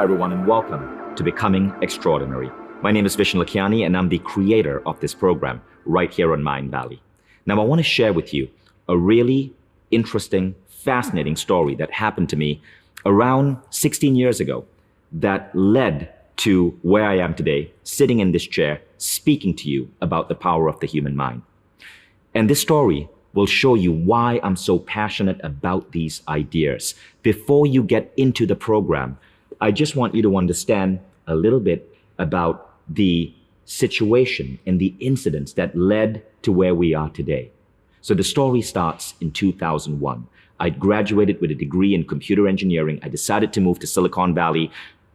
Hi, everyone, and welcome to Becoming Extraordinary. My name is Vishen Lakhiani, and I'm the creator of this program right here on Mind Valley. Now, I want to share with you a really interesting, fascinating story that happened to me around 16 years ago that led to where I am today, sitting in this chair, speaking to you about the power of the human mind. And this story will show you why I'm so passionate about these ideas. Before you get into the program, I just want you to understand a little bit about the situation and the incidents that led to where we are today. So the story starts in 2001. I'd graduated with a degree in computer engineering. I decided to move to Silicon Valley.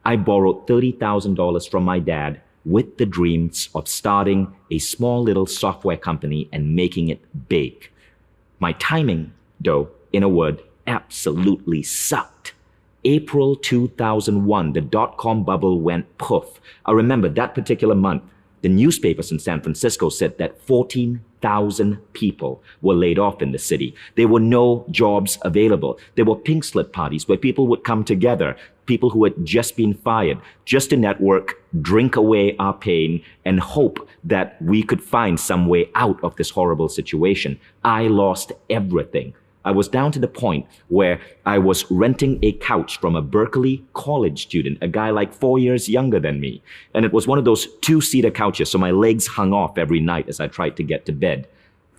I borrowed $30,000 from my dad with the dreams of starting a small little software company and making it big. My timing, though, in a word, absolutely sucked. April 2001, the dot-com bubble went poof. I remember that particular month, the newspapers in San Francisco said that 14,000 people were laid off in the city. There were no jobs available. There were pink slip parties where people would come together, people who had just been fired, just to network, drink away our pain, and hope that we could find some way out of this horrible situation. I lost everything. I was down to the point where I was renting a couch from a Berkeley college student, a guy like 4 years younger than me. And it was one of those two-seater couches, so my legs hung off every night as I tried to get to bed.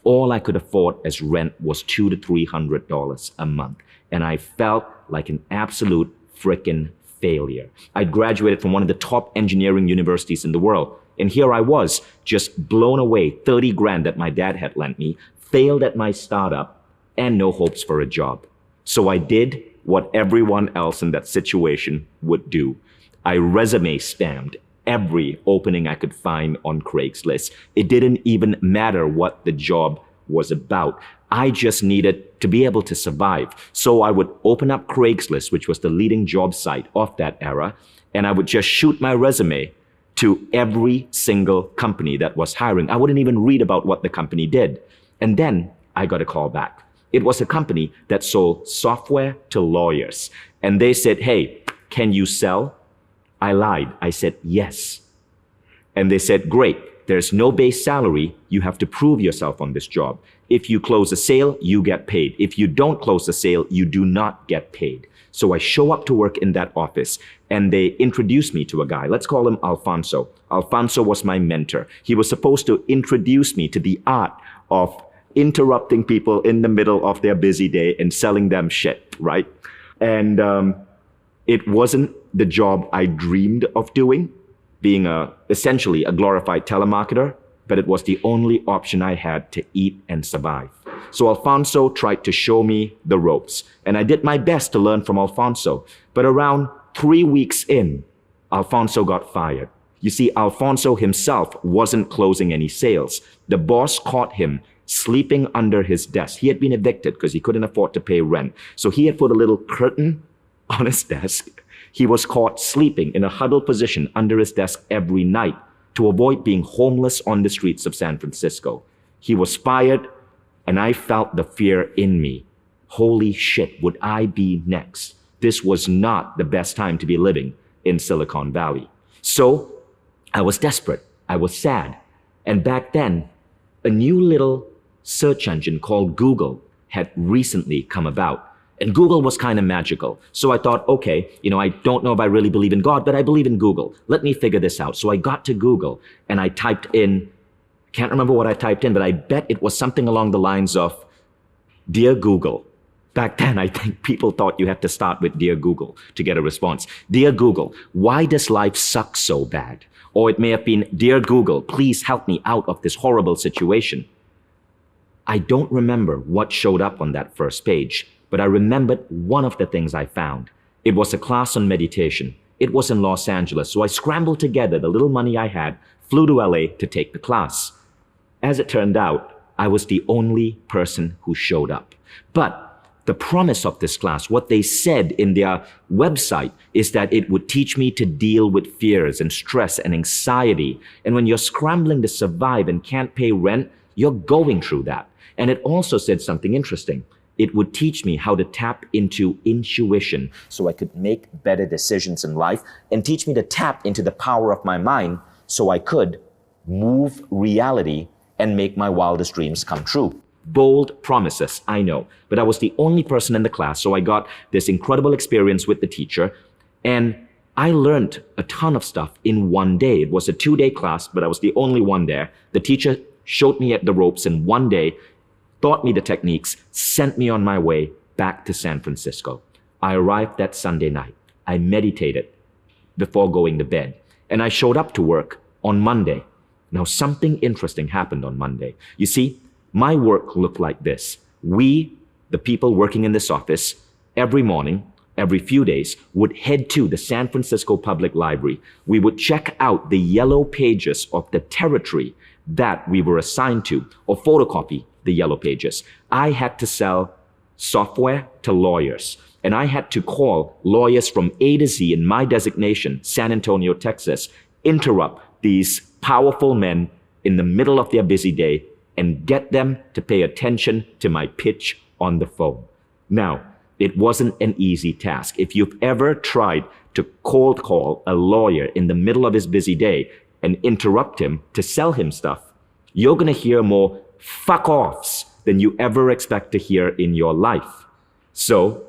All I could afford as rent was $200 to $300 a month. And I felt like an absolute frickin' failure. I graduated from one of the top engineering universities in the world. And here I was, just blown away, 30 grand that my dad had lent me, failed at my startup, and no hopes for a job. So I did what everyone else in that situation would do. I resume spammed every opening I could find on Craigslist. It didn't even matter what the job was about. I just needed to be able to survive. So I would open up Craigslist, which was the leading job site of that era, and I would just shoot my resume to every single company that was hiring. I wouldn't even read about what the company did. And then I got a call back. It was a company that sold software to lawyers. And they said, hey, can you sell? I lied. I said, yes. And they said, great. There's no base salary. You have to prove yourself on this job. If you close a sale, you get paid. If you don't close a sale, you do not get paid. So I show up to work in that office and they introduce me to a guy. Let's call him Alfonso. Alfonso was my mentor. He was supposed to introduce me to the art of interrupting people in the middle of their busy day and selling them shit, right? And it wasn't the job I dreamed of doing, being essentially a glorified telemarketer, but it was the only option I had to eat and survive. So Alfonso tried to show me the ropes, and I did my best to learn from Alfonso. But around 3 weeks in, Alfonso got fired. You see, Alfonso himself wasn't closing any sales. The boss caught him sleeping under his desk. He had been evicted because he couldn't afford to pay rent. So he had put a little curtain on his desk. He was caught sleeping in a huddled position under his desk every night to avoid being homeless on the streets of San Francisco. He was fired, and I felt the fear in me. Holy shit, would I be next? This was not the best time to be living in Silicon Valley. So I was desperate. I was sad. And back then, a new little search engine called Google had recently come about. And Google was kind of magical. So I thought, okay, I don't know if I really believe in God, but I believe in Google. Let me figure this out. So I got to Google and I typed in, can't remember what I typed in, but I bet it was something along the lines of, Dear Google. Back then, I think people thought you had to start with Dear Google to get a response. Dear Google, why does life suck so bad? Or it may have been, Dear Google, please help me out of this horrible situation. I don't remember what showed up on that first page, but I remembered one of the things I found. It was a class on meditation. It was in Los Angeles, so I scrambled together the little money I had, flew to LA to take the class. As it turned out, I was the only person who showed up. But the promise of this class, what they said in their website, is that it would teach me to deal with fears and stress and anxiety. And when you're scrambling to survive and can't pay rent, you're going through that. And it also said something interesting. It would teach me how to tap into intuition so I could make better decisions in life, and teach me to tap into the power of my mind so I could move reality and make my wildest dreams come true. Bold promises, I know, but I was the only person in the class, so I got this incredible experience with the teacher, and I learned a ton of stuff in one day. It was a 2-day class, but I was the only one there. The teacher showed me the ropes in one day, taught me the techniques, sent me on my way back to San Francisco. I arrived that Sunday night. I meditated before going to bed, and I showed up to work on Monday. Now, something interesting happened on Monday. You see, my work looked like this. We, the people working in this office, every morning, every few days, would head to the San Francisco Public Library. We would check out the yellow pages of the territory that we were assigned to, or photocopy the yellow pages. I had to sell software to lawyers, and I had to call lawyers from A to Z in my designation, San Antonio, Texas, interrupt these powerful men in the middle of their busy day and get them to pay attention to my pitch on the phone. Now, it wasn't an easy task. If you've ever tried to cold call a lawyer in the middle of his busy day and interrupt him to sell him stuff, you're going to hear more fuck offs than you ever expect to hear in your life. So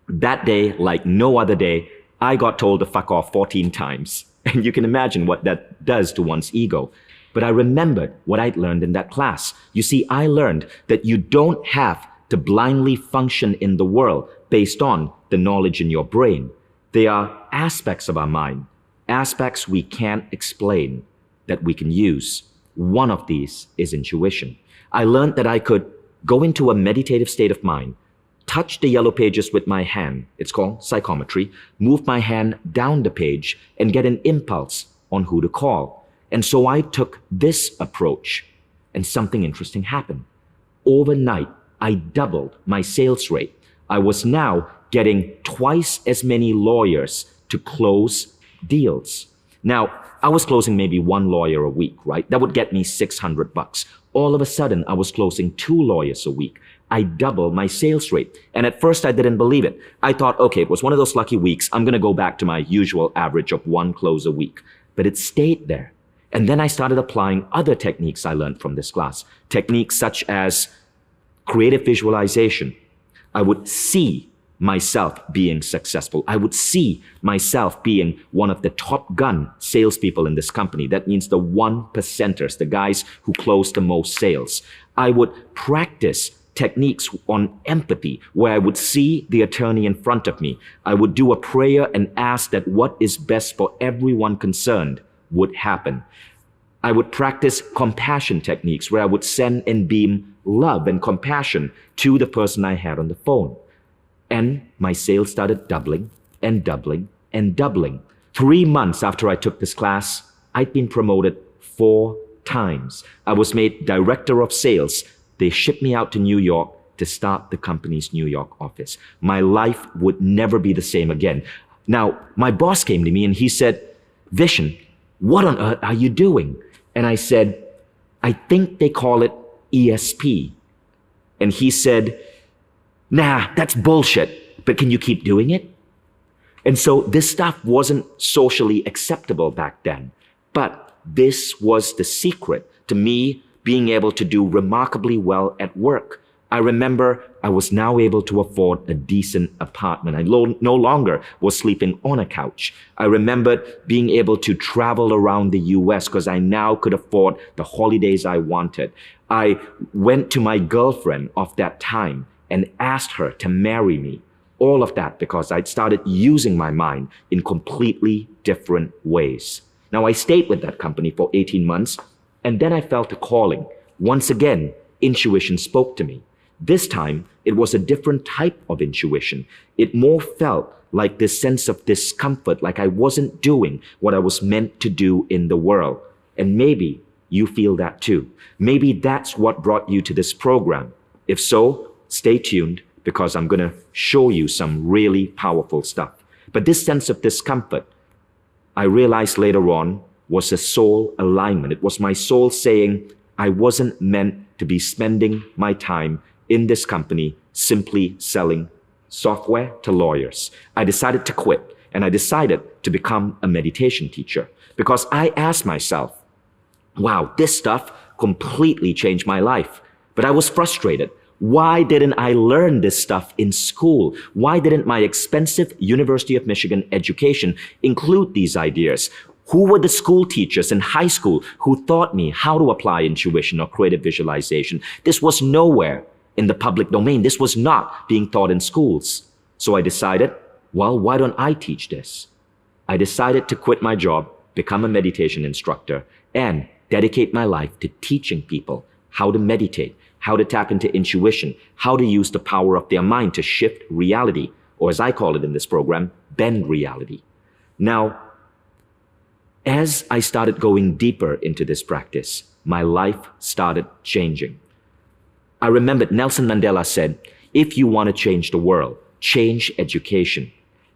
that day, like no other day, I got told to fuck off 14 times. And you can imagine what that does to one's ego. But I remembered what I'd learned in that class. You see, I learned that you don't have to blindly function in the world based on the knowledge in your brain. There are aspects of our mind, aspects we can't explain, that we can use. One of these is intuition. I learned that I could go into a meditative state of mind, touch the yellow pages with my hand, it's called psychometry, move my hand down the page and get an impulse on who to call. And so I took this approach, and something interesting happened. Overnight, I doubled my sales rate. I was now getting twice as many lawyers to close deals. Now, I was closing maybe one lawyer a week, right? That would get me $600. All of a sudden, I was closing 2 lawyers a week. I doubled my sales rate. And at first, I didn't believe it. I thought, okay, it was one of those lucky weeks. I'm going to go back to my usual average of 1 close a week. But it stayed there. And then I started applying other techniques I learned from this class. Techniques such as creative visualization. I would see myself being successful. I would see myself being one of the top gun salespeople in this company. That means the 1%ers, the guys who close the most sales. I would practice techniques on empathy, where I would see the attorney in front of me. I would do a prayer and ask that what is best for everyone concerned would happen. I would practice compassion techniques, where I would send and beam love and compassion to the person I had on the phone. And my sales started doubling and doubling and doubling. 3 months after I took this class, I'd been promoted 4 times. I was made director of sales. They shipped me out to New York to start the company's New York office. My life would never be the same again. Now, my boss came to me and he said, "Vishen, what on earth are you doing?" And I said, "I think they call it ESP." And he said, "Nah, that's bullshit, but can you keep doing it?" And so this stuff wasn't socially acceptable back then, but this was the secret to me being able to do remarkably well at work. I remember I was now able to afford a decent apartment. I no longer was sleeping on a couch. I remembered being able to travel around the US because I now could afford the holidays I wanted. I went to my girlfriend of that time and asked her to marry me. All of that because I'd started using my mind in completely different ways. Now, I stayed with that company for 18 months, and then I felt a calling. Once again, intuition spoke to me. This time, it was a different type of intuition. It more felt like this sense of discomfort, like I wasn't doing what I was meant to do in the world. And maybe you feel that too. Maybe that's what brought you to this program. If so, stay tuned because I'm going to show you some really powerful stuff. But this sense of discomfort, I realized later on, was a soul alignment. It was my soul saying I wasn't meant to be spending my time in this company simply selling software to lawyers. I decided to quit, and I decided to become a meditation teacher because I asked myself, wow, this stuff completely changed my life. But I was frustrated. Why didn't I learn this stuff in school? Why didn't my expensive University of Michigan education include these ideas? Who were the school teachers in high school who taught me how to apply intuition or creative visualization? This was nowhere in the public domain. This was not being taught in schools. So I decided, well, why don't I teach this? I decided to quit my job, become a meditation instructor, and dedicate my life to teaching people how to meditate, how to tap into intuition, how to use the power of their mind to shift reality, or as I call it in this program, bend reality. Now, as I started going deeper into this practice, my life started changing. I remembered Nelson Mandela said, if you want to change the world, change education.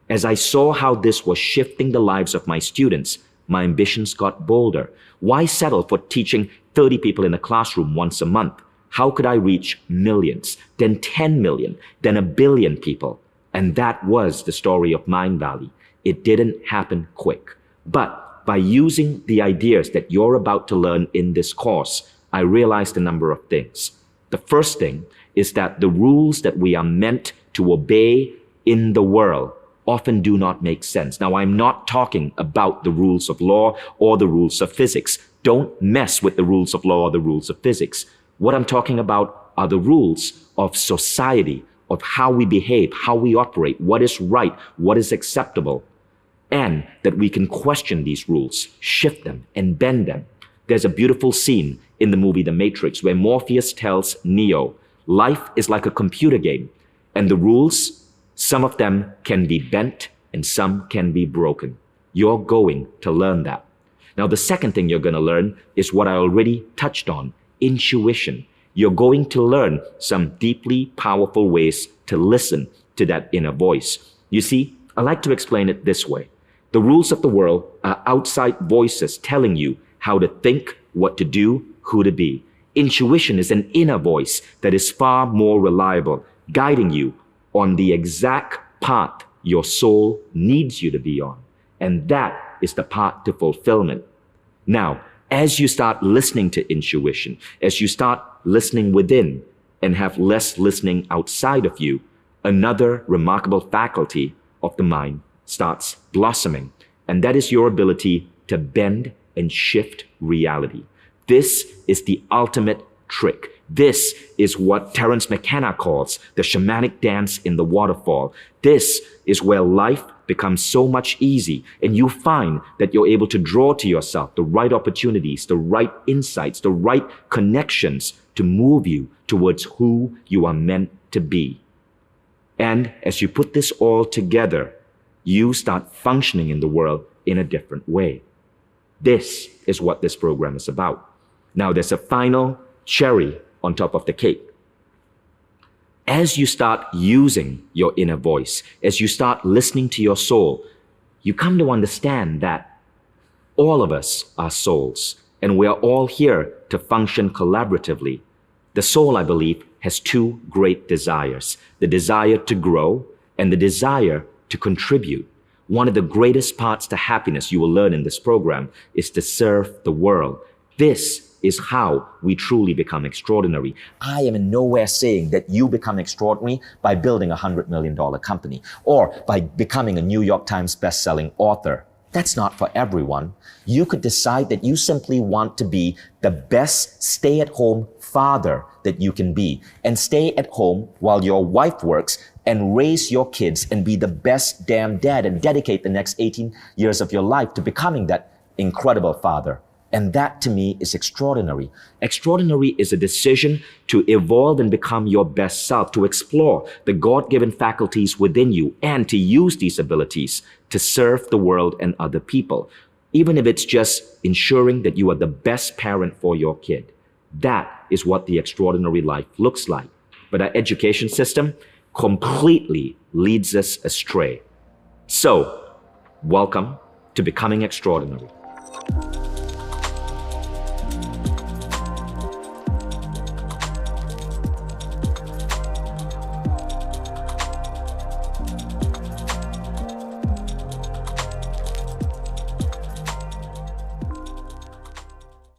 As I saw how this was shifting the lives of my students, my ambitions got bolder. Why settle for teaching 30 people in a classroom once a month? How could I reach millions, then 10 million, then 1 billion people? And that was the story of Mind Valley. It didn't happen quick. But by using the ideas that you're about to learn in this course, I realized a number of things. The first thing is that the rules that we are meant to obey in the world often do not make sense. Now, I'm not talking about the rules of law or the rules of physics. Don't mess with the rules of law or the rules of physics. What I'm talking about are the rules of society, of how we behave, how we operate, what is right, what is acceptable, and that we can question these rules, shift them, and bend them. There's a beautiful scene in the movie The Matrix where Morpheus tells Neo, life is like a computer game, and the rules, some of them can be bent and some can be broken. You're going to learn that. Now, the second thing you're going to learn is what I already touched on, intuition. You're going to learn some deeply powerful ways to listen to that inner voice. You see, I like to explain it this way. The rules of the world are outside voices telling you how to think, what to do, who to be. Intuition is an inner voice that is far more reliable, guiding you on the exact path your soul needs you to be on. And that is the path to fulfillment. Now, as you start listening to intuition, as you start listening within and have less listening outside of you, another remarkable faculty of the mind starts blossoming. And that is your ability to bend and shift reality. This is the ultimate trick. This is what Terence McKenna calls the shamanic dance in the waterfall. This is where life becomes so much easy, and you find that you're able to draw to yourself the right opportunities, the right insights, the right connections to move you towards who you are meant to be. And as you put this all together, you start functioning in the world in a different way. This is what this program is about. Now, there's a final cherry on top of the cake. As you start using your inner voice, as you start listening to your soul, you come to understand that all of us are souls, and we are all here to function collaboratively. The soul, I believe, has two great desires: the desire to grow and the desire to contribute. One of the greatest parts to happiness you will learn in this program is to serve the world. This is how we truly become extraordinary. I am in nowhere saying that you become extraordinary by building a $100 million company or by becoming a New York Times best-selling author. That's not for everyone. You could decide that you simply want to be the best stay-at-home father that you can be and stay at home while your wife works and raise your kids and be the best damn dad and dedicate the next 18 years of your life to becoming that incredible father. And that to me is extraordinary. Extraordinary is a decision to evolve and become your best self, to explore the God-given faculties within you and to use these abilities to serve the world and other people, even if it's just ensuring that you are the best parent for your kid. That is what the extraordinary life looks like. But our education system completely leads us astray. So, welcome to Becoming Extraordinary.